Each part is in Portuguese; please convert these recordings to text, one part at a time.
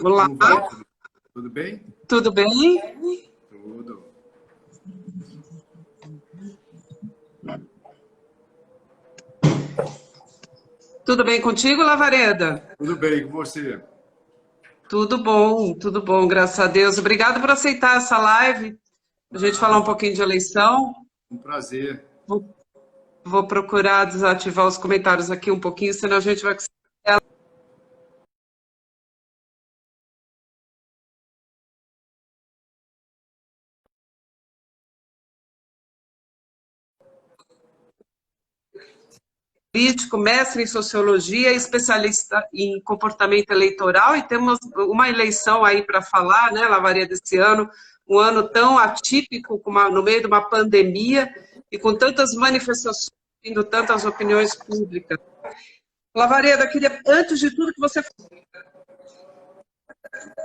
Olá, Como vai? Tudo bem? tudo bem? Tudo. Tudo bem contigo, Lavareda? Tudo bem com você? Tudo bom, graças a Deus. Obrigado por aceitar essa live, a gente falar um Nada. pouquinho de eleição. Um prazer. Vou, vou procurar desativar os comentários aqui um pouquinho, senão a gente vai conseguir político, mestre em sociologia, especialista em comportamento eleitoral, e temos uma eleição aí para falar, né, Lavareda, desse ano, um ano tão atípico, no meio de uma pandemia, e com tantas manifestações, tendo tantas opiniões públicas. Lavareda, queria, antes de tudo, que você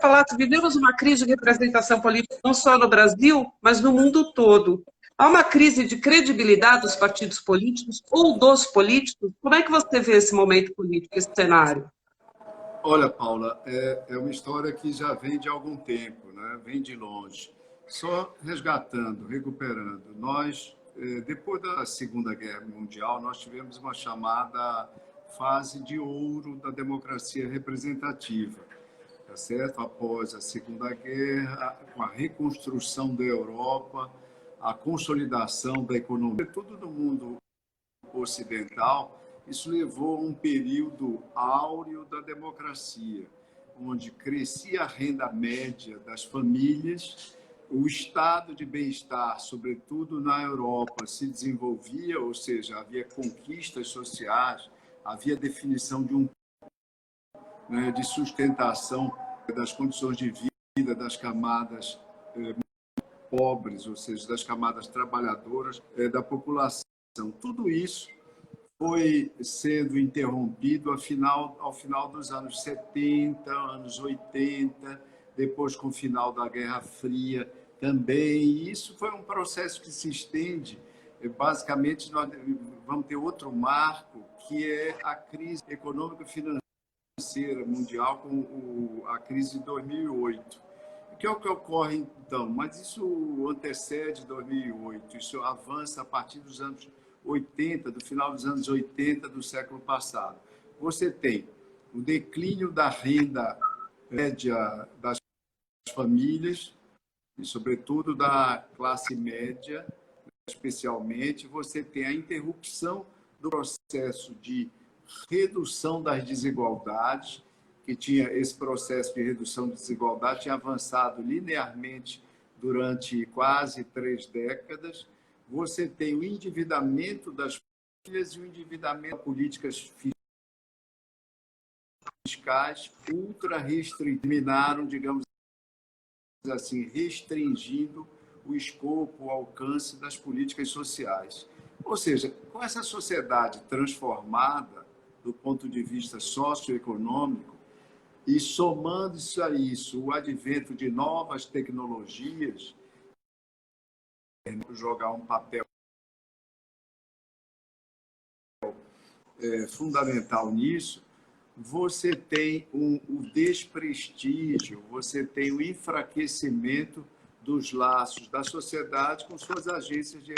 falasse, vivemos uma crise de representação política não só no Brasil, mas no mundo todo. Há uma crise de credibilidade dos partidos políticos ou dos políticos? Como é que você vê esse momento político, esse cenário? Olha, Paula, é uma história que já vem de algum tempo, né? Vem de longe. Só resgatando, recuperando. Nós, depois da Segunda Guerra Mundial, nós tivemos uma chamada fase de ouro da democracia representativa, tá certo? Após a Segunda Guerra, com a reconstrução da Europa, a consolidação da economia, tudo no mundo ocidental, isso levou a um período áureo da democracia, onde crescia a renda média das famílias, o estado de bem-estar, sobretudo na Europa, se desenvolvia, ou seja, havia conquistas sociais, havia definição de né, de sustentação das condições de vida das camadas pobres, ou seja, das camadas trabalhadoras da população. Tudo isso foi sendo interrompido ao final dos anos 70, anos 80, depois com o final da Guerra Fria também. E isso foi um processo que se estende. Basicamente, nós vamos ter outro marco, que é a crise econômica financeira mundial, com a crise de 2008. O que é o que ocorre então? Mas isso antecede 2008, isso avança a partir dos anos 80, do final dos anos 80 do século passado. Você tem o declínio da renda média das famílias, e sobretudo da classe média, especialmente. Você tem a interrupção do processo de redução das desigualdades, que tinha esse processo de redução de desigualdade, tinha avançado linearmente durante quase 3 décadas. Você tem o endividamento das famílias e o endividamento de políticas fiscais ultra restriminaram, digamos assim, restringindo o escopo, o alcance das políticas sociais. Ou seja, com essa sociedade transformada do ponto de vista socioeconômico, e somando-se a isso o advento de novas tecnologias, jogar um papel fundamental nisso, você tem o desprestígio, você tem o enfraquecimento dos laços da sociedade com suas agências de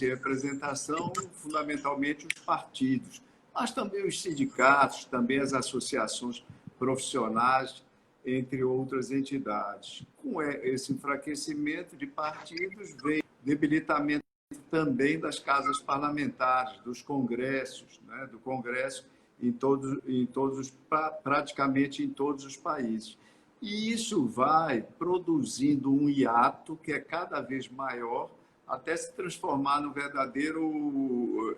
representação, fundamentalmente os partidos, mas também os sindicatos, também as associações profissionais, entre outras entidades. Com esse enfraquecimento de partidos, vem debilitamento também das casas parlamentares, dos congressos, né, do Congresso praticamente em todos os países. E isso vai produzindo um hiato que é cada vez maior, até se transformar no verdadeiro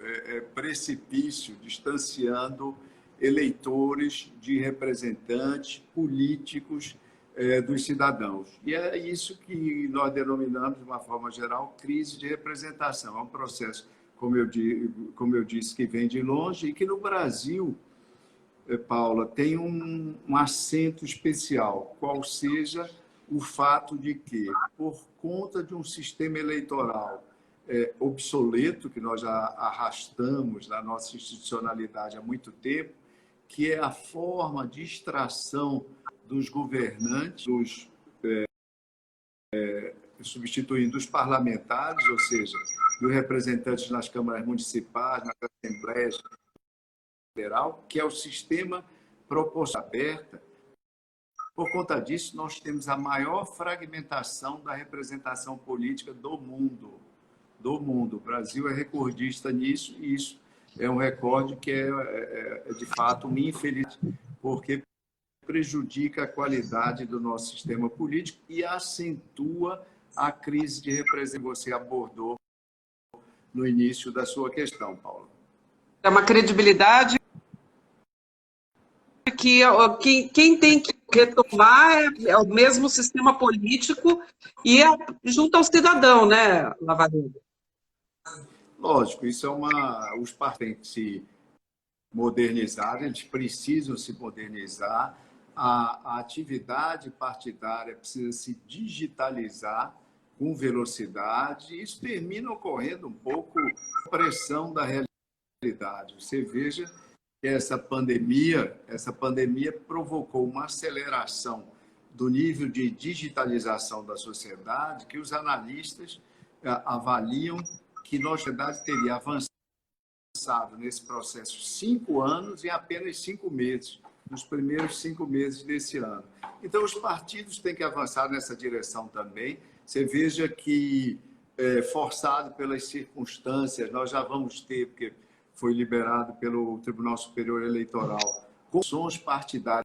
precipício, distanciando eleitores de representantes políticos dos cidadãos. E é isso que nós denominamos, de uma forma geral, crise de representação. É um processo, como eu disse, que vem de longe e que no Brasil, Paula, tem um acento especial, qual seja o fato de que, por conta de um sistema eleitoral obsoleto, que nós já arrastamos na nossa institucionalidade há muito tempo, que é a forma de extração dos governantes, substituindo os parlamentares, ou seja, dos representantes nas câmaras municipais, nas assembleias federal, que é o sistema proporcional aberta. Por conta disso, nós temos a maior fragmentação da representação política do mundo. O Brasil é recordista nisso, e isso é um recorde que é de fato uma infelicidade, porque prejudica a qualidade do nosso sistema político e acentua a crise de representação que você abordou no início da sua questão, Paula. É uma credibilidade que quem tem que retomar é o mesmo sistema político e junto ao cidadão, né, Lavareda? Lógico, isso é os partidos têm que se modernizar, eles precisam se modernizar, a atividade partidária precisa se digitalizar com velocidade, e isso termina ocorrendo um pouco a pressão da realidade. Você veja que essa pandemia provocou uma aceleração do nível de digitalização da sociedade, que os analistas avaliam que nossa sociedade teria avançado nesse processo 5 anos em apenas 5 meses, nos primeiros 5 meses desse ano. Então, os partidos têm que avançar nessa direção também. Você veja que, forçado pelas circunstâncias, nós já vamos ter, porque foi liberado pelo Tribunal Superior Eleitoral, comissões partidárias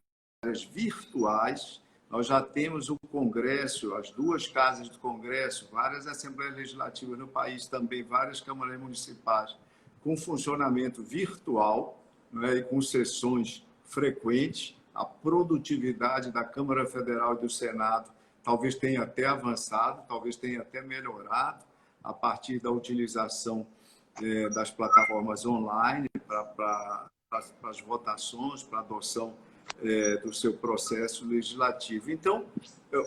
virtuais. Nós já temos o Congresso, as 2 casas do Congresso, várias assembleias legislativas no país, também várias câmaras municipais, com funcionamento virtual, né, e com sessões frequentes. A produtividade da Câmara Federal e do Senado talvez tenha até avançado, talvez tenha até melhorado a partir da utilização das plataformas online para as votações, para a adoção do seu processo legislativo. Então,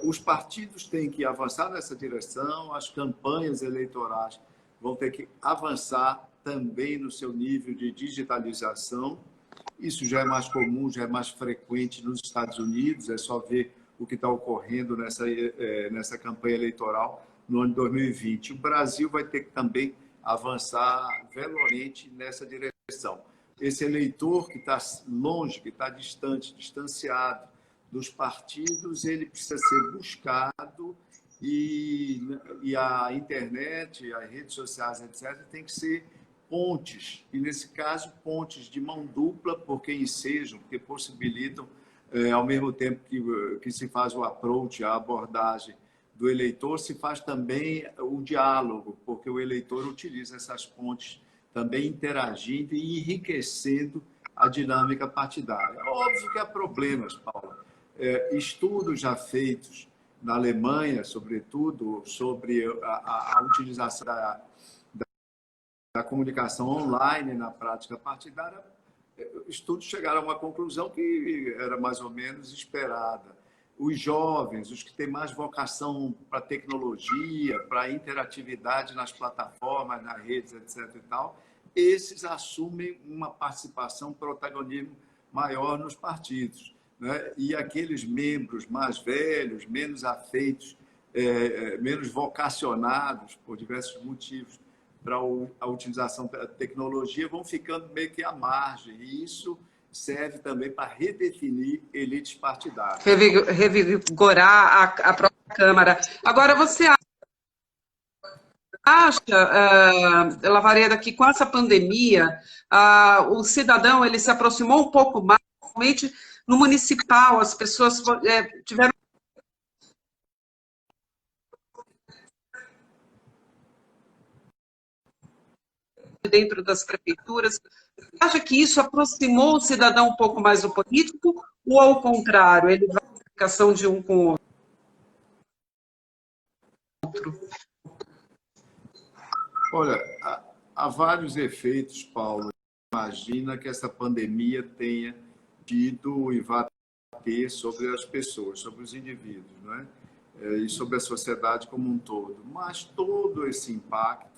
os partidos têm que avançar nessa direção, as campanhas eleitorais vão ter que avançar também no seu nível de digitalização. Isso já é mais comum, já é mais frequente nos Estados Unidos, é só ver o que está ocorrendo nessa campanha eleitoral no ano de 2020. O Brasil vai ter que também avançar velozmente nessa direção. Esse eleitor que está longe, que está distante, distanciado dos partidos, ele precisa ser buscado e a internet, as redes sociais, etc., tem que ser pontes, e nesse caso pontes de mão dupla, porque ensejam, porque possibilitam, ao mesmo tempo que se faz o approach, a abordagem do eleitor, se faz também o diálogo, porque o eleitor utiliza essas pontes também interagindo e enriquecendo a dinâmica partidária. Óbvio que há problemas, Paulo. Estudos já feitos na Alemanha, sobretudo, sobre a utilização da comunicação online na prática partidária, estudos chegaram a uma conclusão que era mais ou menos esperada. Os jovens, os que têm mais vocação para tecnologia, para interatividade nas plataformas, nas redes, etc. e tal, esses assumem uma participação, protagonismo maior nos partidos, né? E aqueles membros mais velhos, menos afeitos, menos vocacionados, por diversos motivos, para a utilização da tecnologia, vão ficando meio que à margem. E isso serve também para redefinir elites partidárias. Revigorar a própria Câmara. Agora, você acha, Lavareda, que com essa pandemia, o cidadão ele se aproximou um pouco mais, realmente no municipal, as pessoas tiveram dentro das prefeituras. Você acha que isso aproximou o cidadão um pouco mais do político, ou ao contrário, ele vai na comunicação de um com o outro? Olha, há vários efeitos, Paulo. Imagina que essa pandemia tenha tido e vai ter sobre as pessoas, sobre os indivíduos, não é? E sobre a sociedade como um todo. Mas todo esse impacto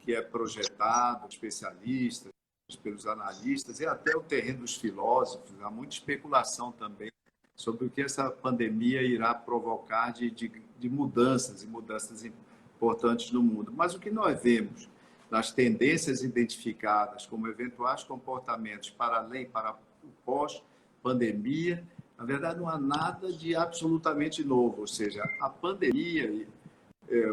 que é projetado, especialistas, pelos analistas e até o terreno dos filósofos. Há muita especulação também sobre o que essa pandemia irá provocar de mudanças e mudanças importantes no mundo. Mas o que nós vemos nas tendências identificadas como eventuais comportamentos para além, para o pós-pandemia, na verdade, não há nada de absolutamente novo. Ou seja, a pandemia,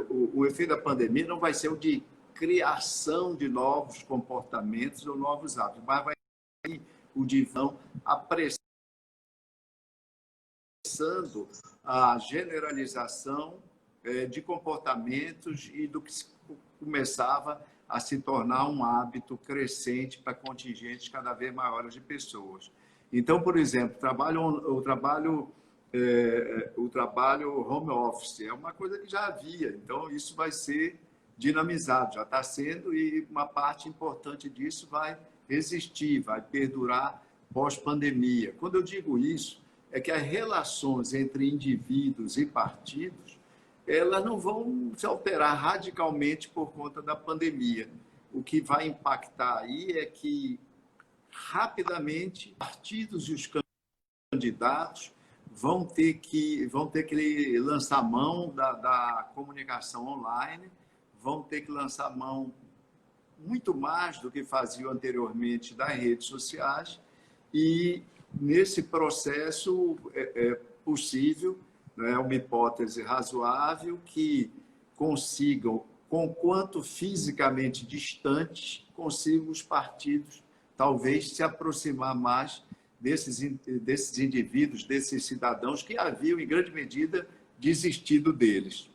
o efeito da pandemia não vai ser o de criação de novos comportamentos ou novos hábitos, mas vai ser o de vão apressando a generalização de comportamentos e do que começava a se tornar um hábito crescente para contingentes cada vez maiores de pessoas. Então, por exemplo, o trabalho home office é uma coisa que já havia, então isso vai ser dinamizado, já está sendo, e uma parte importante disso vai existir, vai perdurar pós-pandemia. Quando eu digo isso, é que as relações entre indivíduos e partidos, elas não vão se alterar radicalmente por conta da pandemia. O que vai impactar aí é que, rapidamente, partidos e os candidatos vão ter que lançar mão da comunicação online, vão ter que lançar mão muito mais do que faziam anteriormente das redes sociais, e nesse processo é possível, é uma hipótese razoável, que consigam, conquanto fisicamente distantes, consigam os partidos talvez se aproximar mais desses indivíduos, desses cidadãos que haviam, em grande medida, desistido deles.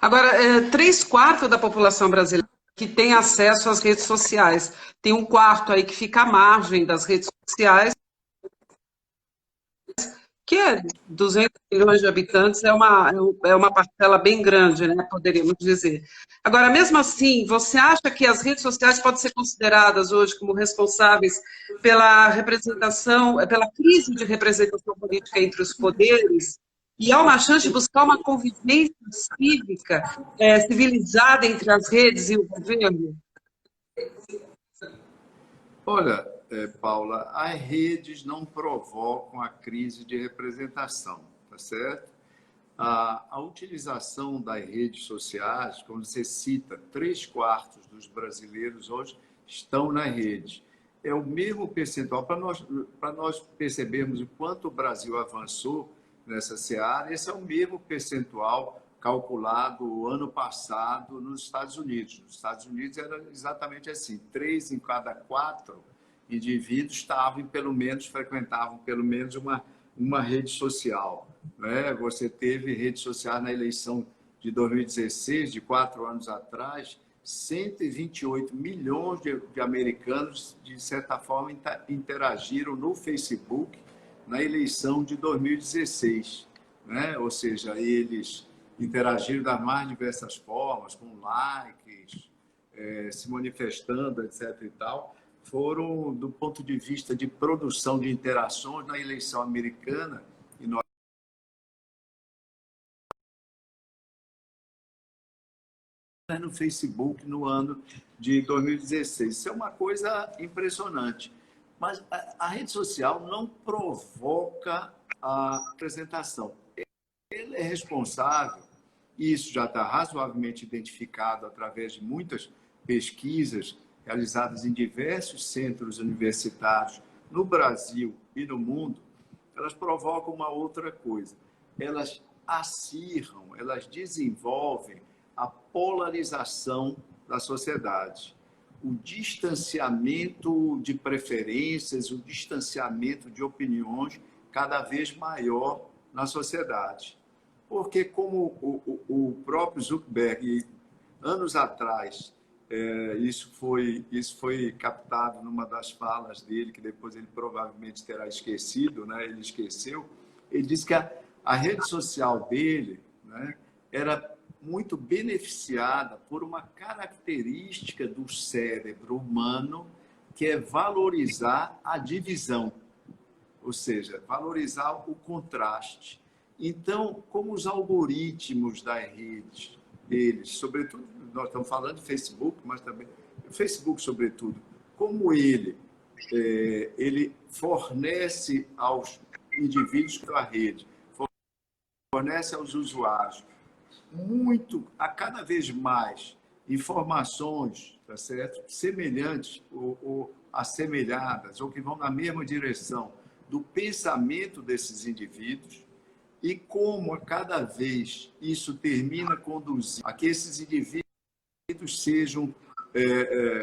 Agora, 3/4 da população brasileira que tem acesso às redes sociais. Tem 1/4 aí que fica à margem das redes sociais, que é 200 milhões de habitantes, é uma parcela bem grande, né, poderíamos dizer. Agora, mesmo assim, você acha que as redes sociais podem ser consideradas hoje como responsáveis pela representação, pela crise de representação política entre os poderes? E há uma chance de buscar uma convivência cívica, civilizada entre as redes e o governo? Olha, Paula, as redes não provocam a crise de representação, tá certo? A utilização das redes sociais, como você cita, 3/4 dos brasileiros hoje estão na rede. É o mesmo percentual, para nós percebermos o quanto o Brasil avançou nessa seara, esse é o mesmo percentual calculado ano passado nos Estados Unidos. Nos Estados Unidos era exatamente assim, 3 em cada 4 indivíduos frequentavam pelo menos uma rede social. Né? Você teve rede social na eleição de 2016, de 4 anos atrás, 128 milhões de americanos, de certa forma, interagiram no Facebook na eleição de 2016. Né? Ou seja, eles interagiram das mais diversas formas, com likes, se manifestando, etc. e tal. Foram, do ponto de vista de produção de interações na eleição americana, e nós no Facebook no ano de 2016. Isso é uma coisa impressionante. Mas a rede social não provoca a apresentação. Ele é responsável, e isso já está razoavelmente identificado através de muitas pesquisas realizadas em diversos centros universitários no Brasil e no mundo. Elas provocam uma outra coisa. Elas acirram, elas desenvolvem a polarização da sociedade, o distanciamento de preferências, o distanciamento de opiniões cada vez maior na sociedade. Porque, como o próprio Zuckerberg, anos atrás, isso foi captado numa das falas dele, que depois ele provavelmente terá esquecido, né? Ele esqueceu. Ele disse que a rede social dele, né, era muito beneficiada por uma característica do cérebro humano, que é valorizar a divisão, ou seja, valorizar o contraste. Então, como os algoritmos das redes deles, sobretudo, nós estamos falando de Facebook, mas também Facebook, sobretudo, como ele fornece aos indivíduos da rede, fornece aos usuários a cada vez mais informações, tá certo? Semelhantes ou assemelhadas, ou que vão na mesma direção do pensamento desses indivíduos, e como a cada vez isso termina conduzindo a que esses indivíduos sejam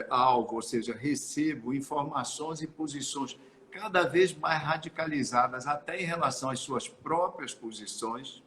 alvo, ou seja, recebam informações e posições cada vez mais radicalizadas, até em relação às suas próprias posições.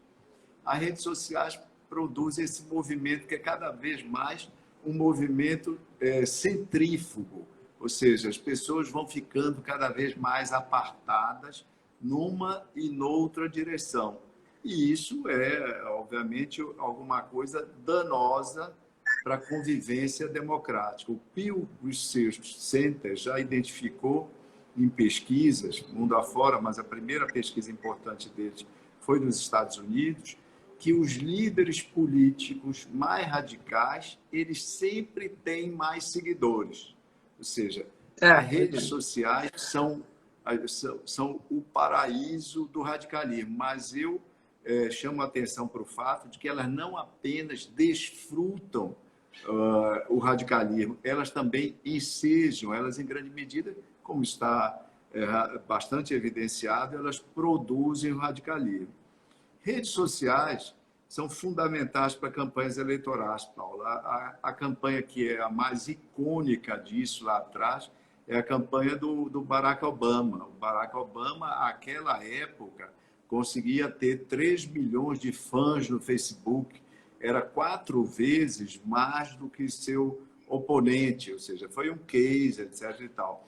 As redes sociais produzem esse movimento que é cada vez mais um movimento centrífugo, ou seja, as pessoas vão ficando cada vez mais apartadas numa e noutra direção. E isso é, obviamente, alguma coisa danosa para a convivência democrática. O Pew Research Center já identificou em pesquisas, mundo afora, mas a primeira pesquisa importante deles foi nos Estados Unidos, que os líderes políticos mais radicais, eles sempre têm mais seguidores. Ou seja, as redes sociais são o paraíso do radicalismo, mas eu chamo a atenção para o fato de que elas não apenas desfrutam o radicalismo, elas também ensejam, elas em grande medida, como está bastante evidenciado, elas produzem o radicalismo. Redes sociais são fundamentais para campanhas eleitorais, Paula. A campanha que é a mais icônica disso lá atrás é a campanha do Barack Obama. O Barack Obama, naquela época, conseguia ter 3 milhões de fãs no Facebook. Era 4 vezes mais do que seu oponente, ou seja, foi um case, etc. e tal.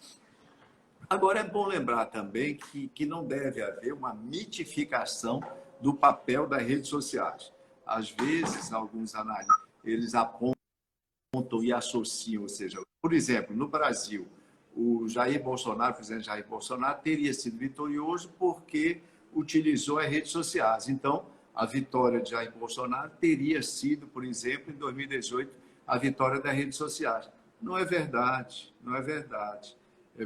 Agora, é bom lembrar também que não deve haver uma mitificação do papel das redes sociais. Às vezes, alguns analistas, eles apontam e associam, ou seja, por exemplo, no Brasil, o Jair Bolsonaro, o presidente Jair Bolsonaro, teria sido vitorioso porque utilizou as redes sociais. Então, a vitória de Jair Bolsonaro teria sido, por exemplo, em 2018, a vitória das redes sociais. Não é verdade, não é verdade.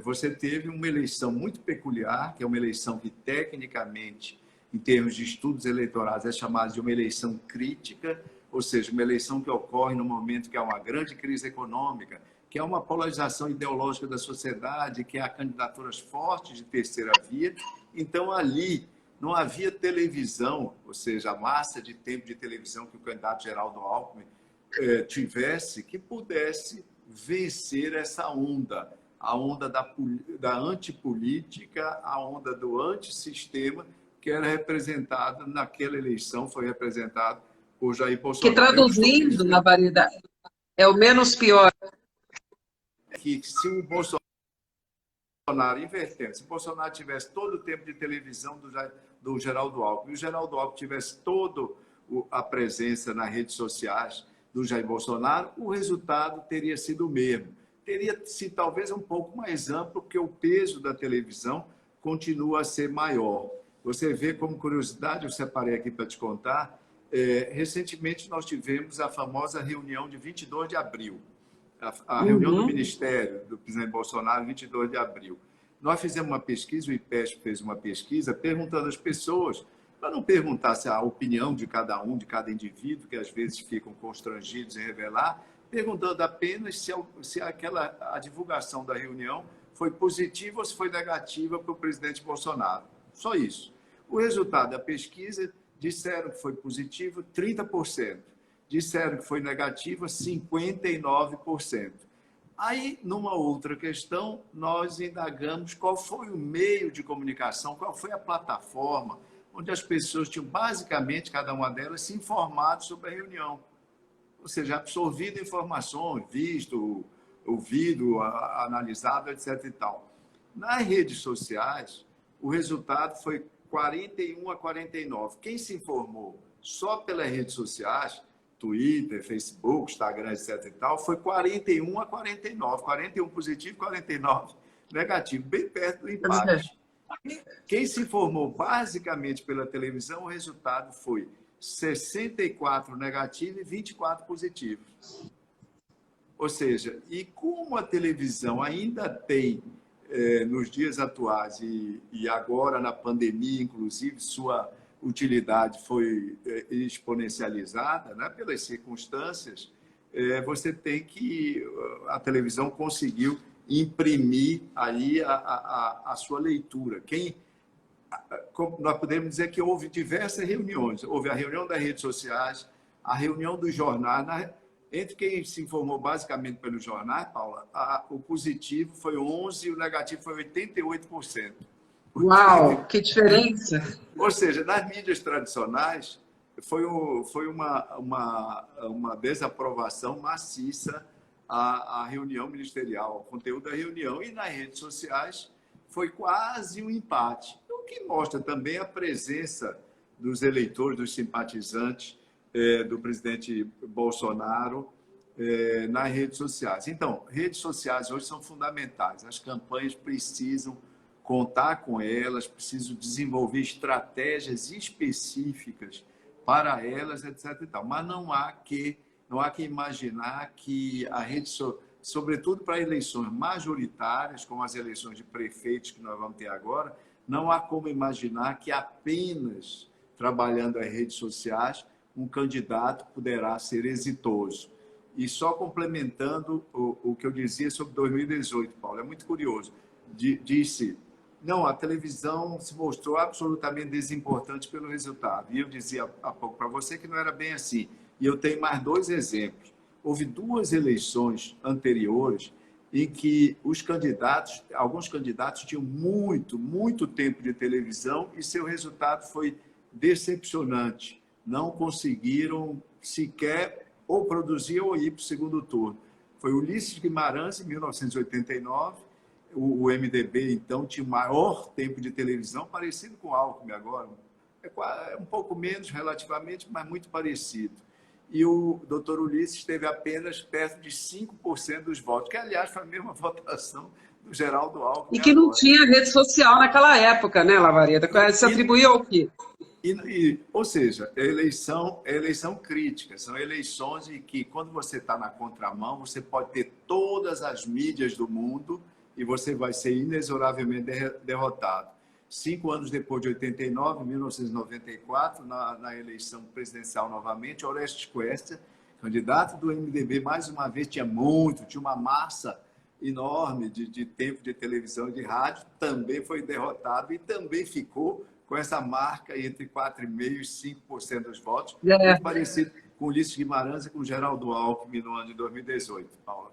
Você teve uma eleição muito peculiar, que é uma eleição que, tecnicamente, em termos de estudos eleitorais, é chamada de uma eleição crítica, ou seja, uma eleição que ocorre no momento que há uma grande crise econômica, que há uma polarização ideológica da sociedade, que há candidaturas fortes de terceira via. Então, ali não havia televisão, ou seja, a massa de tempo de televisão que o candidato Geraldo Alckmin tivesse, que pudesse vencer essa onda, a onda da antipolítica, a onda do antissistema, que era representada naquela eleição, foi representado por Jair Bolsonaro. Que traduzindo, na variedade, é o menos pior. Que se o Bolsonaro, invertendo, se o Bolsonaro tivesse todo o tempo de televisão do Geraldo Alckmin, e o Geraldo Alckmin tivesse toda a presença nas redes sociais do Jair Bolsonaro, o resultado teria sido o mesmo. Teria sido talvez um pouco mais amplo, porque o peso da televisão continua a ser maior. Você vê, como curiosidade, eu separei aqui para te contar, recentemente nós tivemos a famosa reunião de 22 de abril, a reunião do Ministério do presidente Bolsonaro, 22 de abril. Nós fizemos uma pesquisa, o IPESP fez uma pesquisa, perguntando às pessoas, para não perguntar se a opinião de cada um, de cada indivíduo, que às vezes ficam constrangidos em revelar, perguntando apenas se a divulgação da reunião foi positiva ou se foi negativa para o presidente Bolsonaro. Só isso. O resultado da pesquisa, disseram que foi positivo 30%, disseram que foi negativa 59%. Aí, numa outra questão, nós indagamos qual foi o meio de comunicação, qual foi a plataforma onde as pessoas tinham, basicamente, cada uma delas, se informado sobre a reunião. Ou seja, absorvido informações, visto, ouvido, analisado, etc. e tal. Nas redes sociais, o resultado foi 41 a 49. Quem se informou só pelas redes sociais, Twitter, Facebook, Instagram, etc. e tal, foi 41 a 49. 41 positivo, 49 negativo, bem perto do empate. Quem se informou basicamente pela televisão, o resultado foi 64 negativo e 24 positivo. Ou seja, e como a televisão ainda tem, nos dias atuais e agora na pandemia, inclusive, sua utilidade foi exponencializada, né, pelas circunstâncias, você tem que... A televisão conseguiu imprimir aí a sua leitura. Nós podemos dizer que houve diversas reuniões. Houve a reunião das redes sociais, a reunião dos jornais. Entre quem se informou basicamente pelos jornais, Paula, o positivo foi 11% e o negativo foi 88%. Uau, que diferença! Ou seja, nas mídias tradicionais, foi uma desaprovação maciça à reunião ministerial, ao conteúdo da reunião. E nas redes sociais foi quase um empate, o que mostra também a presença dos eleitores, dos simpatizantes do presidente Bolsonaro nas redes sociais. Então, redes sociais hoje são fundamentais. As campanhas precisam contar com elas, precisam desenvolver estratégias específicas para elas, etc. E tal. Mas não há que imaginar que a rede social, sobretudo para eleições majoritárias, como as eleições de prefeitos que nós vamos ter agora, não há como imaginar que apenas trabalhando as redes sociais um candidato poderá ser exitoso. E só complementando o que eu dizia sobre 2018, Paulo, é muito curioso. Disse, não, a televisão se mostrou absolutamente desimportante pelo resultado. E eu dizia há pouco para você que não era bem assim. E eu tenho mais 2 exemplos. Houve 2 eleições anteriores em que alguns candidatos tinham muito tempo de televisão e seu resultado foi decepcionante. Não conseguiram sequer ou produzir ou ir para o segundo turno. Foi Ulisses Guimarães, em 1989. O MDB, então, tinha o maior tempo de televisão, parecido com o Alckmin agora. É um pouco menos relativamente, mas muito parecido. E o doutor Ulisses teve apenas perto de 5% dos votos, que, aliás, foi a mesma votação do Geraldo Alckmin. E que não tinha rede social naquela época, né, Lavareda? Se atribuía ao quê? Ou seja, é eleição crítica. São eleições em que, quando você está na contramão, você pode ter todas as mídias do mundo e você vai ser inexoravelmente derrotado. 5 anos depois de 89, 1994, na eleição presidencial novamente, Orestes Quercia, candidato do MDB, mais uma vez tinha uma massa enorme de tempo de televisão e de rádio, também foi derrotado e também ficou com essa marca entre 4,5% e 5% dos votos, muito parecido com Ulisses Guimarães e com Geraldo Alckmin no ano de 2018, Paula.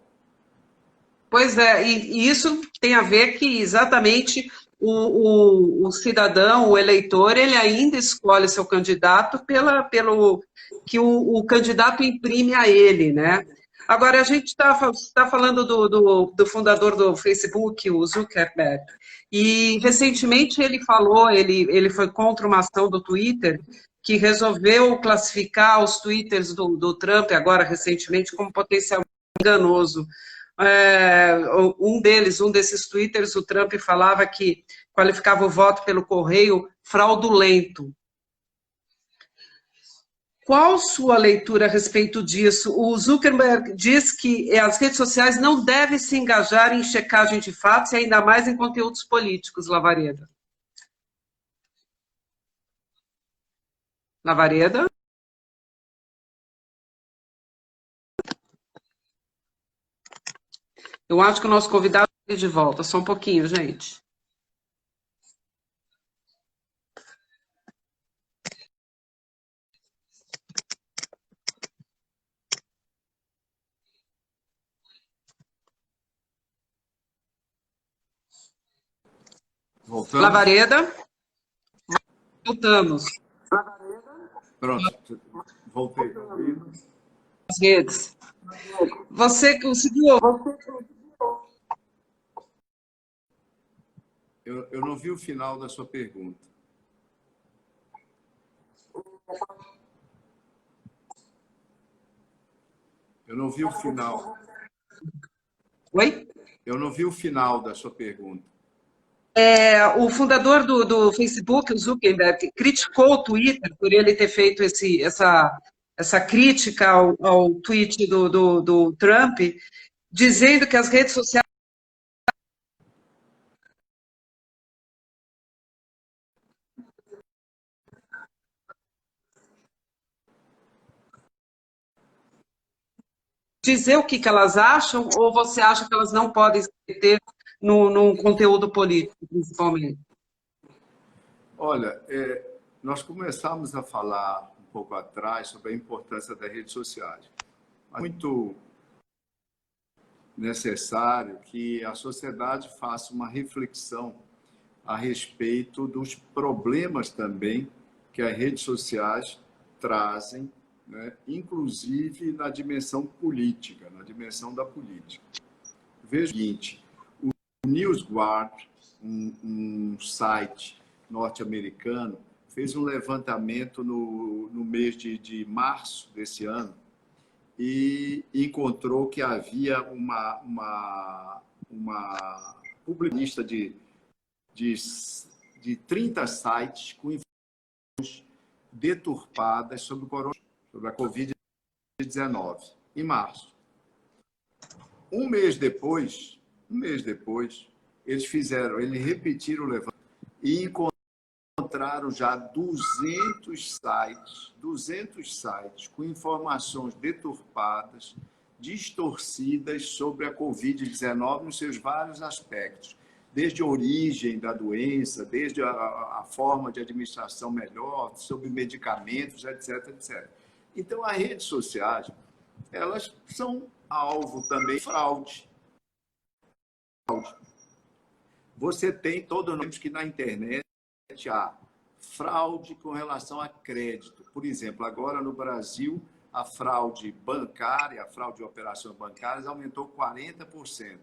Pois é, e isso tem a ver que exatamente o cidadão, o eleitor, ele ainda escolhe seu candidato pelo que o candidato imprime a ele, né? Agora, a gente está falando do fundador do Facebook, o Zuckerberg, e recentemente ele falou, ele foi contra uma ação do Twitter, que resolveu classificar os twitters do Trump, agora recentemente, como potencialmente enganoso. Um desses twitters, o Trump falava que qualificava o voto pelo correio fraudulento. Qual sua leitura a respeito disso? O Zuckerberg diz que as redes sociais não devem se engajar em checagem de fatos e ainda mais em conteúdos políticos, Lavareda. Lavareda? Eu acho que o nosso convidado está de volta. Só um pouquinho, gente. Voltamos? Lavareda? Voltamos. Pronto, voltei. As redes. Você conseguiu? Eu não vi o final da sua pergunta. Eu não vi o final. Oi? Eu não vi o final da sua pergunta. O fundador do Facebook, o Zuckerberg, criticou o Twitter por ele ter feito essa essa crítica ao tweet do Trump, dizendo que as redes sociais dizer o que elas acham, ou você acha que elas não podem se meter no conteúdo político, principalmente? Olha, nós começamos a falar um pouco atrás sobre a importância das redes sociais. É muito necessário que a sociedade faça uma reflexão a respeito dos problemas também que as redes sociais trazem, né? Inclusive na dimensão política, na dimensão da política. Veja o seguinte, o NewsGuard, um site norte-americano, fez um levantamento no mês de março desse ano e encontrou que havia uma publicista de 30 sites com informações deturpadas sobre o coronavírus, sobre a Covid-19, em março. Um mês depois, eles repetiram o levantamento e encontraram já 200 sites com informações deturpadas, distorcidas sobre a Covid-19 nos seus vários aspectos, desde a origem da doença, desde a forma de administração melhor, sobre medicamentos, etc, etc. Então, as redes sociais, elas são alvo também de fraude. Você tem todo mundo que na internet há fraude com relação a crédito. Por exemplo, agora no Brasil, a fraude bancária, a fraude de operações bancárias aumentou 40%.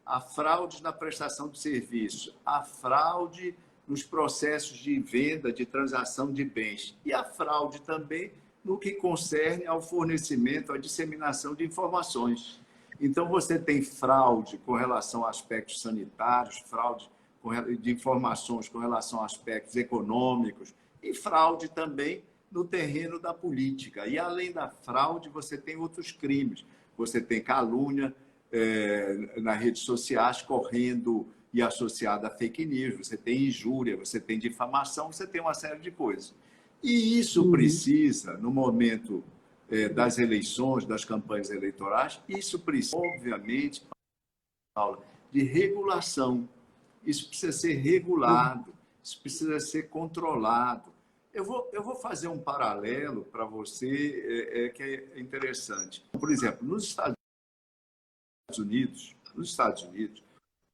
A fraude na prestação de serviço, a fraude nos processos de venda, de transação de bens e a fraude também no que concerne ao fornecimento, à disseminação de informações. Então, você tem fraude com relação a aspectos sanitários, fraude de informações com relação a aspectos econômicos e fraude também no terreno da política. E, além da fraude, você tem outros crimes. Você tem calúnia nas redes sociais correndo e associada a fake news, você tem injúria, você tem difamação, você tem uma série de coisas. E isso precisa, no momento das eleições, das campanhas eleitorais, isso precisa, obviamente, Paula, de regulação. Isso precisa ser regulado, isso precisa ser controlado. Eu vou fazer um paralelo para você que é interessante. Por exemplo, nos Estados Unidos,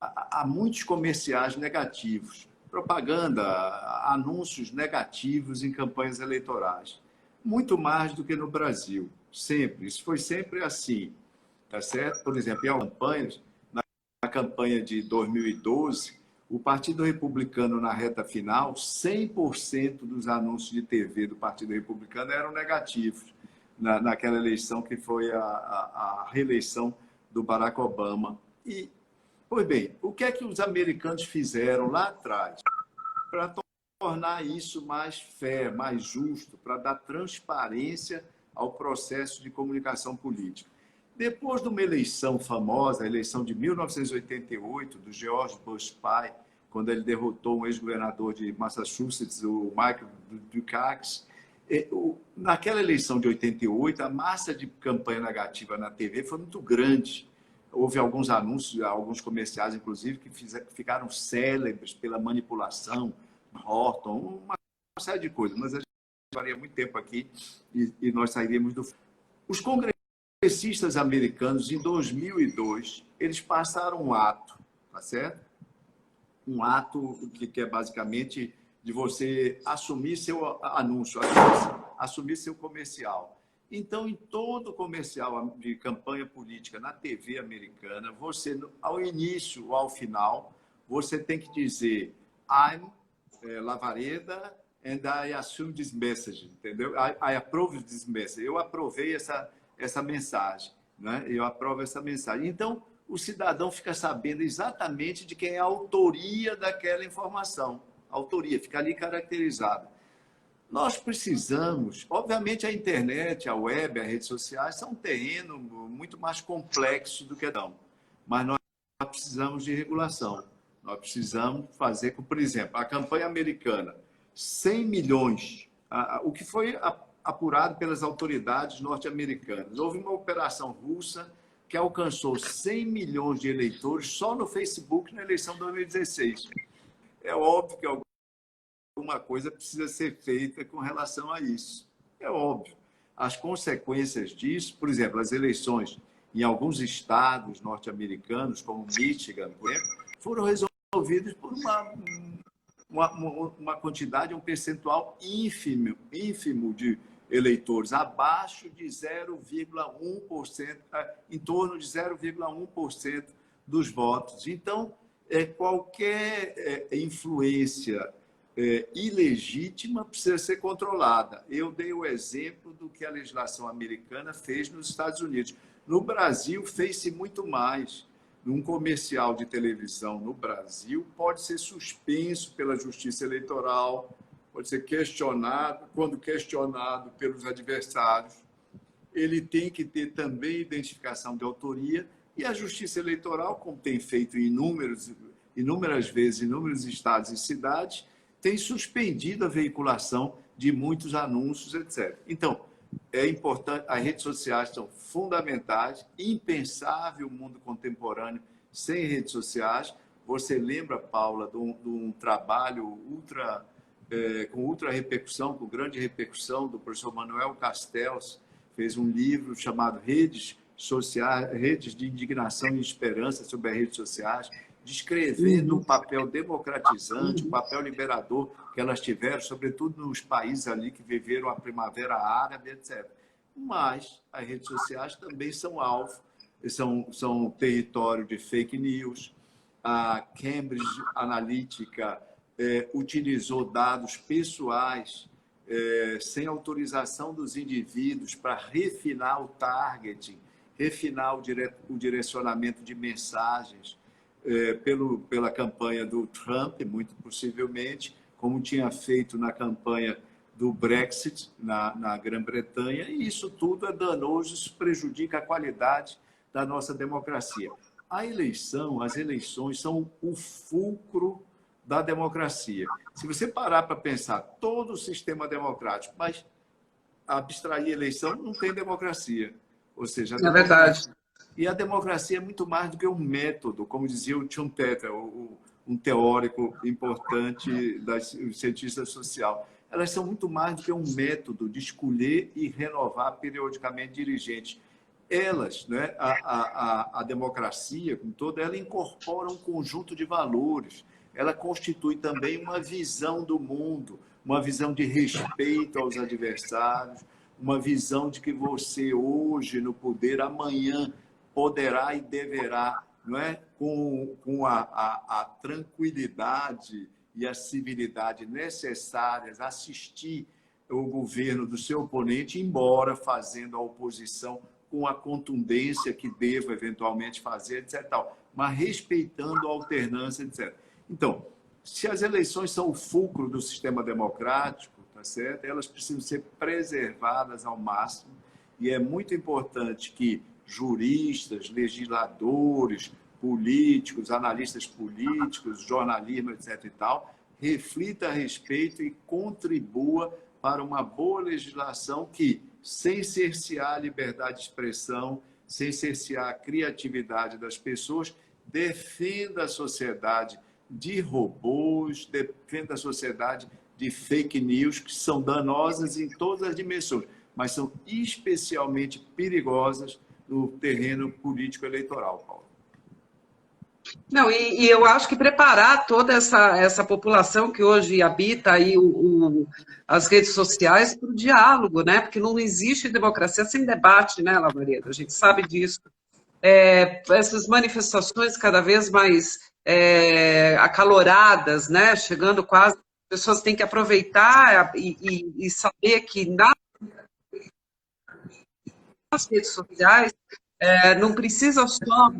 há muitos comerciais negativos, propaganda, anúncios negativos em campanhas eleitorais. Muito mais do que no Brasil, sempre. Isso foi sempre assim, tá certo? Por exemplo, em algumas campanhas, na campanha de 2012, o Partido Republicano, na reta final, 100% dos anúncios de TV do Partido Republicano eram negativos, naquela eleição que foi a reeleição do Barack Obama. E, pois bem, o que é que os americanos fizeram lá atrás para tornar isso mais fair, mais justo, para dar transparência ao processo de comunicação política? Depois de uma eleição famosa, a eleição de 1988, do George Bush pai, quando ele derrotou um ex-governador de Massachusetts, o Michael Dukakis, naquela eleição de 88, a massa de campanha negativa na TV foi muito grande. Houve alguns anúncios, alguns comerciais, inclusive, que ficaram célebres pela manipulação, Horton, uma série de coisas, mas a gente levaria muito tempo aqui e nós sairíamos do... Os congressistas americanos, em 2002, eles passaram um ato, tá certo? Um ato que é basicamente de você assumir seu anúncio, assumir seu comercial. Então, em todo comercial de campanha política na TV americana, você, ao início ou ao final, você tem que dizer I'm Lavareda and I assume this message, entendeu? I approve this message. Eu aprovei essa mensagem, né? Eu aprovo essa mensagem. Então, o cidadão fica sabendo exatamente de quem é a autoria daquela informação. A autoria fica ali caracterizada. Nós precisamos, obviamente a internet, a web, as redes sociais são um terreno muito mais complexo do que não, mas nós precisamos de regulação. Nós precisamos fazer, por exemplo, a campanha americana, 100 milhões, o que foi apurado pelas autoridades norte-americanas. Houve uma operação russa que alcançou 100 milhões de eleitores só no Facebook na eleição de 2016. É óbvio que alguma coisa precisa ser feita com relação a isso. É óbvio. As consequências disso, por exemplo, as eleições em alguns estados norte-americanos, como Michigan, por exemplo, foram resolvidas por uma quantidade, um percentual ínfimo de eleitores, abaixo de 0,1%, em torno de 0,1% dos votos. Então, qualquer influência ilegítima precisa ser controlada. Eu dei o exemplo do que a legislação americana fez nos Estados Unidos. No Brasil, fez-se muito mais. Um comercial de televisão no Brasil pode ser suspenso pela Justiça Eleitoral, pode ser questionado, quando questionado pelos adversários. Ele tem que ter também identificação de autoria e a Justiça Eleitoral, como tem feito em inúmeras vezes em inúmeros estados e cidades, tem suspendido a veiculação de muitos anúncios, etc. Então, é importante, as redes sociais são fundamentais, impensável o mundo contemporâneo sem redes sociais. Você lembra, Paula, de um trabalho com ultra repercussão, com grande repercussão, do professor Manuel Castells, fez um livro chamado Redes Sociais, Redes de Indignação e Esperança sobre as redes sociais, descrevendo o papel democratizante, o papel liberador que elas tiveram, sobretudo nos países ali que viveram a Primavera Árabe, etc. Mas as redes sociais também são alvo, são território de fake news. A Cambridge Analytica utilizou dados pessoais sem autorização dos indivíduos para refinar o targeting, refinar o direcionamento de mensagens pela campanha do Trump, muito possivelmente, como tinha feito na campanha do Brexit na Grã-Bretanha, e isso tudo é danoso, isso prejudica a qualidade da nossa democracia. As eleições são o fulcro da democracia. Se você parar para pensar todo o sistema democrático, mas abstrair a eleição, não tem democracia. Ou seja, é verdade. E a democracia é muito mais do que um método, como dizia o Schumpeter, um teórico importante do cientista social. Elas são muito mais do que um método de escolher e renovar periodicamente dirigentes. Elas, né, a democracia, como toda, ela incorpora um conjunto de valores. Ela constitui também uma visão do mundo, uma visão de respeito aos adversários, uma visão de que você hoje no poder, amanhã poderá e deverá, não é, com a tranquilidade e a civilidade necessárias, assistir o governo do seu oponente, embora fazendo a oposição com a contundência que deva eventualmente fazer, etc. Mas respeitando a alternância, etc. Então, se as eleições são o fulcro do sistema democrático, tá certo? Elas precisam ser preservadas ao máximo, e é muito importante que juristas, legisladores, políticos, analistas políticos, jornalismo, etc. e tal, reflita a respeito e contribua para uma boa legislação que, sem cercear a liberdade de expressão, sem cercear a criatividade das pessoas, defenda a sociedade de robôs, defenda a sociedade de fake news, que são danosas em todas as dimensões, mas são especialmente perigosas no terreno político-eleitoral, Paulo. Não, e eu acho que preparar toda essa população que hoje habita aí as redes sociais para o diálogo, né? Porque não existe democracia sem debate, né, Lavareda? A gente sabe disso. Essas manifestações cada vez mais acaloradas, né? Chegando quase, as pessoas têm que aproveitar e saber que nas redes sociais não precisa só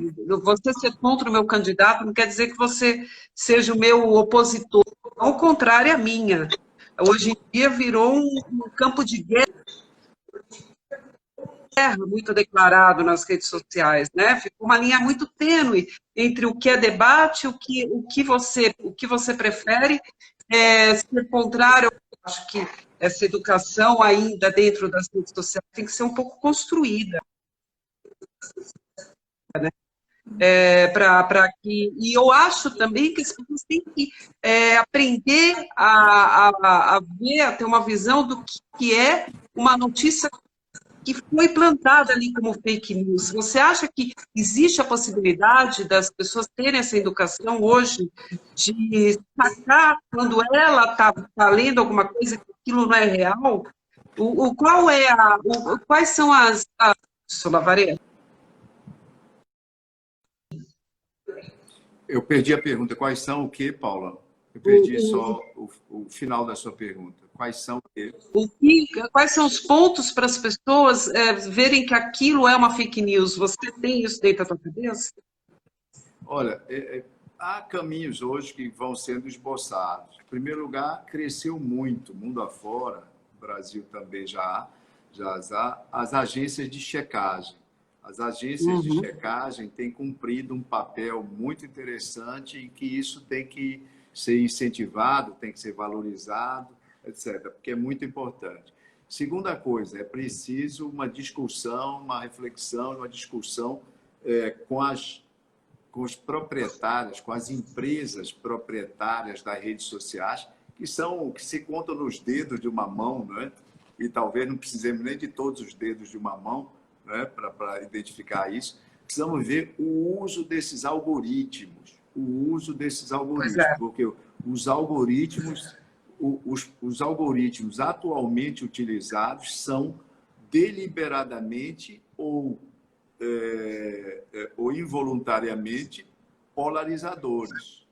você ser contra o meu candidato, não quer dizer que você seja o meu opositor, ao contrário, a minha. Hoje em dia virou um campo de guerra muito declarado nas redes sociais, né? Ficou uma linha muito tênue entre o que é debate, o que você prefere, ser contrário. Eu acho que essa educação ainda dentro das redes sociais tem que ser um pouco construída, né? Para que, e eu acho também que as pessoas têm que aprender a ver, a ter uma visão do que é uma notícia que foi plantada ali como fake news. Você acha que existe a possibilidade das pessoas terem essa educação hoje de sacar quando ela está lendo alguma coisa que aquilo não é real? Quais são as Lavareda? Eu perdi a pergunta. Quais são o quê, Paula? Eu perdi só o final da sua pergunta. Quais são o quê? Quais são os pontos para as pessoas verem que aquilo é uma fake news? Você tem isso dentro da sua cabeça? Olha, há caminhos hoje que vão sendo esboçados. Em primeiro lugar, cresceu muito, mundo afora, o Brasil também já há, as agências de checagem. As agências de checagem têm cumprido um papel muito interessante e que isso tem que ser incentivado, tem que ser valorizado, etc., porque é muito importante. Segunda coisa, é preciso uma discussão, uma reflexão, uma discussão com os proprietários, com as empresas proprietárias das redes sociais, que se contam nos dedos de uma mão, né? E talvez não precisemos nem de todos os dedos de uma mão, né? Para identificar isso. Precisamos ver o uso desses algoritmos, porque os algoritmos atualmente utilizados são deliberadamente ou involuntariamente polarizadores.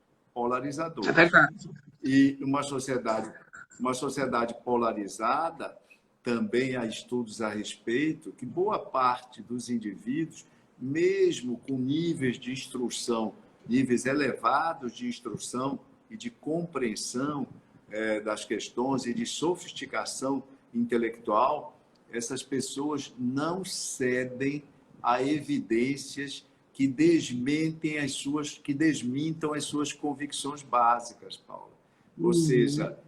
É verdade. E uma sociedade polarizada, também há estudos a respeito que boa parte dos indivíduos, mesmo com níveis de instrução, níveis elevados de instrução e de compreensão das questões e de sofisticação intelectual, essas pessoas não cedem a evidências que desmintam as suas convicções básicas, Paula. Ou seja,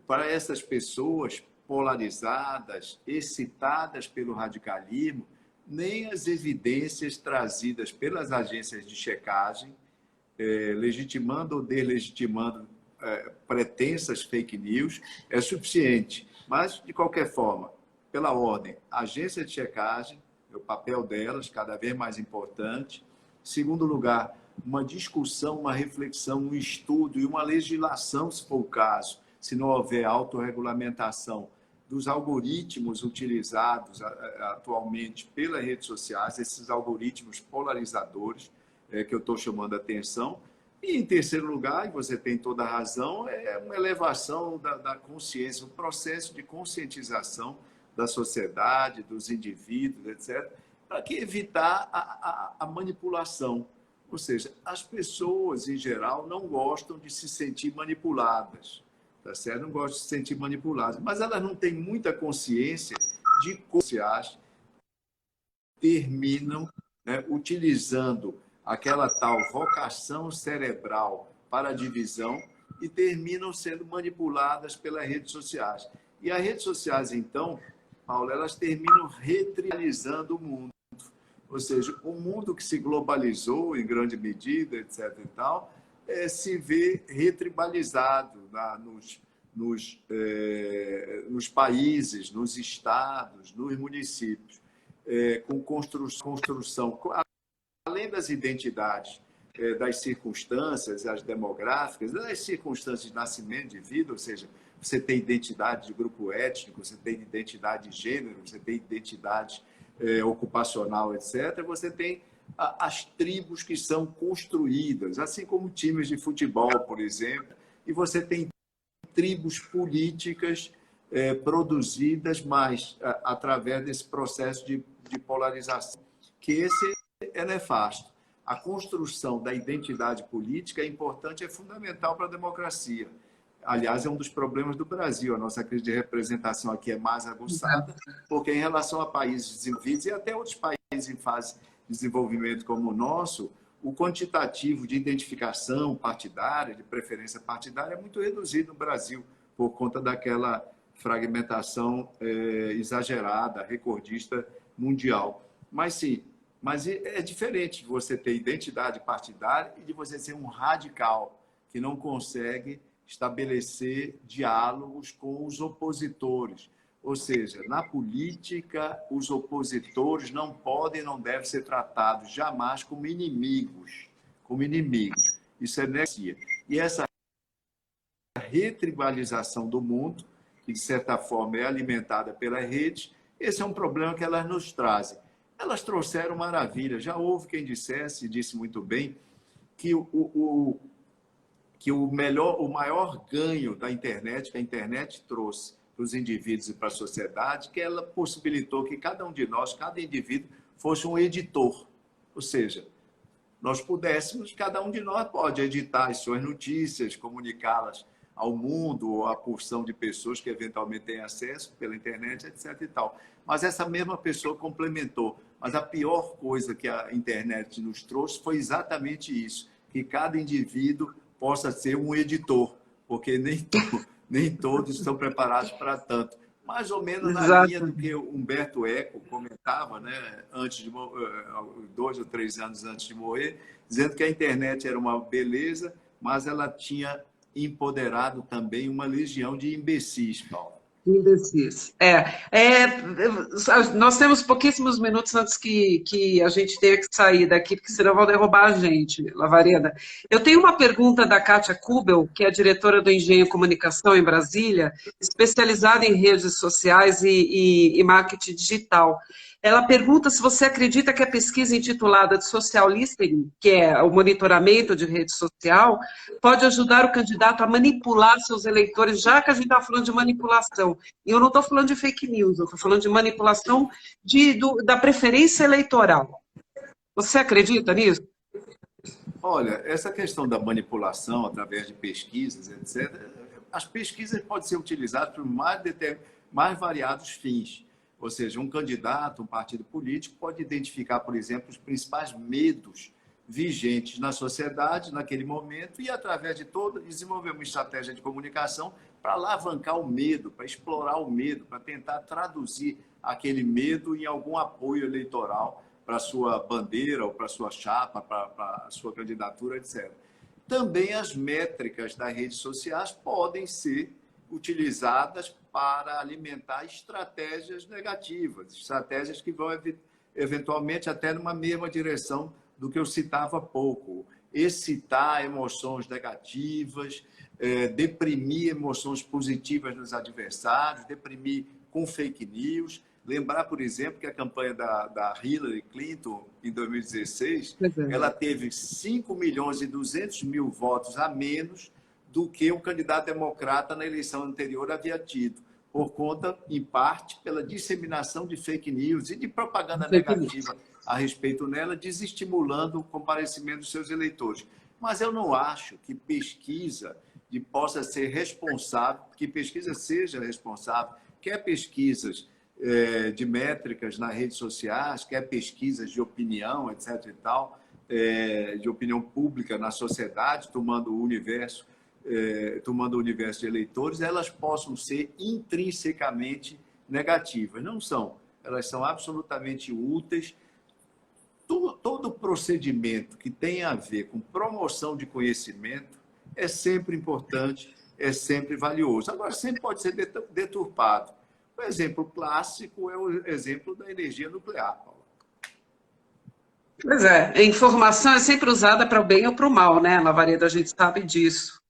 para essas pessoas polarizadas, excitadas pelo radicalismo, nem as evidências trazidas pelas agências de checagem, legitimando ou deslegitimando pretensas fake news, é suficiente. Mas, de qualquer forma, pela ordem, agência de checagem, o papel delas cada vez mais importante. Segundo lugar, uma discussão, uma reflexão, um estudo e uma legislação, se for o caso, se não houver autorregulamentação dos algoritmos utilizados atualmente pelas redes sociais, esses algoritmos polarizadores, que eu estou chamando a atenção. E, em terceiro lugar, e você tem toda a razão, é uma elevação da consciência, um processo de conscientização da sociedade, dos indivíduos, etc., para que evitar a manipulação. Ou seja, as pessoas, em geral, não gostam de se sentir manipuladas, tá certo? Não gostam de se sentir manipuladas, mas elas não têm muita consciência de como sociais terminam, né, utilizando aquela tal vocação cerebral para a divisão e terminam sendo manipuladas pelas redes sociais. E as redes sociais, então, Paulo, elas terminam retribalizando o mundo. Ou seja, o mundo que se globalizou em grande medida, etc. e tal, se vê retribalizado nos países, nos estados, nos municípios, com construção, além das identidades, das circunstâncias, as demográficas, das circunstâncias de nascimento, de vida, ou seja, você tem identidade de grupo étnico, você tem identidade de gênero, você tem identidade ocupacional, etc. Você tem as tribos que são construídas, assim como times de futebol, por exemplo, e você tem tribos políticas produzidas mais através desse processo de polarização, que esse é nefasto. A construção da identidade política é importante, é fundamental para a democracia. Aliás, é um dos problemas do Brasil. A nossa crise de representação aqui é mais aguçada, porque em relação a países desenvolvidos e até outros países em fase de desenvolvimento como o nosso, o quantitativo de identificação partidária, de preferência partidária, é muito reduzido no Brasil, por conta daquela fragmentação exagerada, recordista mundial. Mas sim, mas é diferente de você ter identidade partidária e de você ser um radical que não consegue estabelecer diálogos com os opositores. Ou seja, na política, os opositores não podem, não devem ser tratados jamais como inimigos. Como inimigos. Isso é necia. E essa retribalização do mundo, que de certa forma é alimentada pela rede, esse é um problema que elas nos trazem. Elas trouxeram maravilha. Já houve quem dissesse, e disse muito bem, que o maior ganho da internet, que a internet trouxe para os indivíduos e para a sociedade, que ela possibilitou que cada um de nós, cada indivíduo, fosse um editor. Ou seja, nós pudéssemos, cada um de nós pode editar as suas notícias, comunicá-las ao mundo ou à porção de pessoas que eventualmente têm acesso pela internet, etc. e tal. Mas essa mesma pessoa complementou. Mas a pior coisa que a internet nos trouxe foi exatamente isso, que cada indivíduo possa ser um editor, porque nem todos estão preparados para tanto. Mais ou menos na linha do que Humberto Eco comentava, né, antes de 2 ou 3 anos antes de morrer, dizendo que a internet era uma beleza, mas ela tinha empoderado também uma legião de imbecis, Paulo. Imbecis. Nós temos pouquíssimos minutos antes que a gente tenha que sair daqui, porque senão vão derrubar a gente, Lavareda. Eu tenho uma pergunta da Kátia Kubel, que é diretora do Engenho Comunicação em Brasília, especializada em redes sociais e marketing digital. Ela pergunta se você acredita que a pesquisa intitulada de Social Listening, que é o monitoramento de rede social, pode ajudar o candidato a manipular seus eleitores, já que a gente está falando de manipulação. E eu não estou falando de fake news, eu estou falando de manipulação da preferência eleitoral. Você acredita nisso? Olha, essa questão da manipulação através de pesquisas, etc., as pesquisas podem ser utilizadas por mais variados fins. Ou seja, um candidato, um partido político pode identificar, por exemplo, os principais medos vigentes na sociedade naquele momento e, através de todo, desenvolver uma estratégia de comunicação para alavancar o medo, para explorar o medo, para tentar traduzir aquele medo em algum apoio eleitoral para a sua bandeira ou para a sua chapa, para a sua candidatura, etc. Também as métricas das redes sociais podem ser utilizadas para alimentar estratégias negativas, estratégias que vão eventualmente até numa mesma direção do que eu citava há pouco. Excitar emoções negativas, deprimir emoções positivas nos adversários, deprimir com fake news. Lembrar, por exemplo, que a campanha da Hillary Clinton, em 2016, ela teve 5.200.000 votos a menos do que o candidato democrata na eleição anterior havia tido, por conta, em parte, pela disseminação de fake news e de propaganda negativa a respeito nela, desestimulando o comparecimento dos seus eleitores. Mas eu não acho que pesquisa possa ser responsável, que pesquisa seja responsável, quer pesquisas de métricas nas redes sociais, quer pesquisas de opinião, etc. e tal, de opinião pública na sociedade, tomando o universo de eleitores, elas possam ser intrinsecamente negativas. Não são. Elas são absolutamente úteis. Todo procedimento que tem a ver com promoção de conhecimento é sempre importante, é sempre valioso. Agora, sempre pode ser deturpado. O exemplo clássico é o exemplo da energia nuclear, Paulo. Pois é, a informação é sempre usada para o bem ou para o mal, né, Lavareda? A gente sabe disso.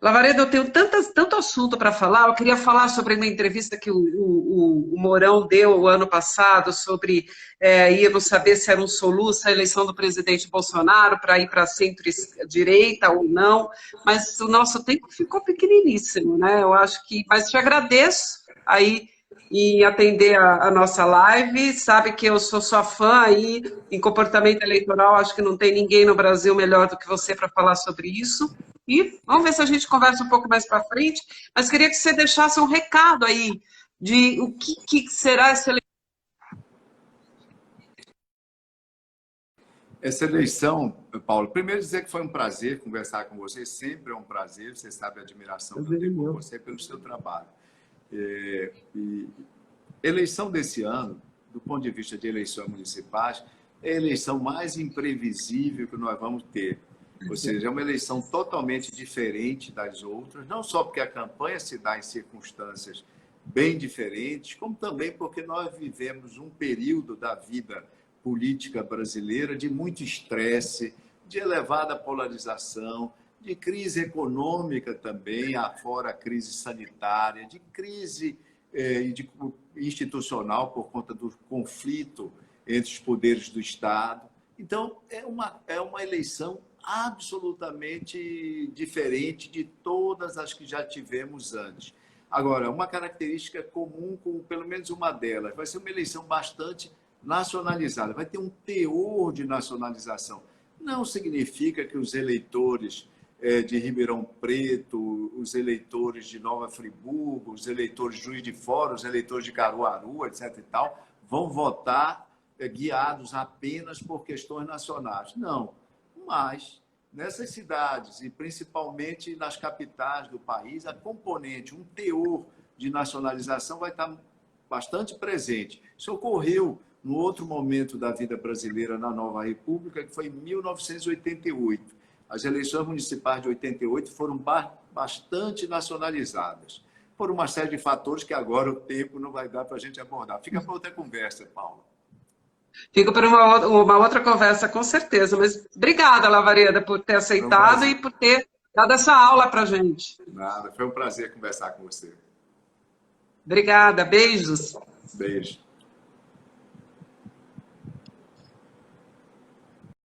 Lavareda, eu tenho tanto assunto para falar. Eu queria falar sobre uma entrevista que o Mourão deu o ano passado sobre íamos saber se era um soluço a eleição do presidente Bolsonaro para ir para a centro-direita ou não, mas o nosso tempo ficou pequeniníssimo, né? Eu acho que, mas te agradeço aí em atender a nossa live. Sabe que eu sou sua fã aí em comportamento eleitoral, acho que não tem ninguém no Brasil melhor do que você para falar sobre isso. E vamos ver se a gente conversa um pouco mais para frente, mas queria que você deixasse um recado aí de o que será essa eleição. Essa eleição, Paulo, primeiro dizer que foi um prazer conversar com você, sempre é um prazer, você sabe a admiração que eu tenho por você pelo seu trabalho. E eleição desse ano, do ponto de vista de eleições municipais, é a eleição mais imprevisível que nós vamos ter. Ou seja, é uma eleição totalmente diferente das outras, não só porque a campanha se dá em circunstâncias bem diferentes, como também porque nós vivemos um período da vida política brasileira de muito estresse, de elevada polarização, de crise econômica também, afora a crise sanitária, de crise institucional por conta do conflito entre os poderes do Estado. Então, é uma eleição absolutamente diferente de todas as que já tivemos antes. Agora, uma característica comum com pelo menos uma delas, vai ser uma eleição bastante nacionalizada, vai ter um teor de nacionalização. Não significa que os eleitores de Ribeirão Preto, os eleitores de Nova Friburgo, os eleitores de Juiz de Fora, os eleitores de Caruaru, etc. e tal, vão votar guiados apenas por questões nacionais. Não, mas nessas cidades, e principalmente nas capitais do país, a componente, um teor de nacionalização vai estar bastante presente. Isso ocorreu no outro momento da vida brasileira na Nova República, que foi em 1988. As eleições municipais de 88 foram bastante nacionalizadas, por uma série de fatores que agora o tempo não vai dar para a gente abordar. Fica para outra conversa, Paulo. Fico para uma outra conversa, com certeza. Mas obrigada, Lavareda, por ter aceitado e por ter dado essa aula para a gente. Nada, foi um prazer conversar com você. Obrigada, beijos. Beijo.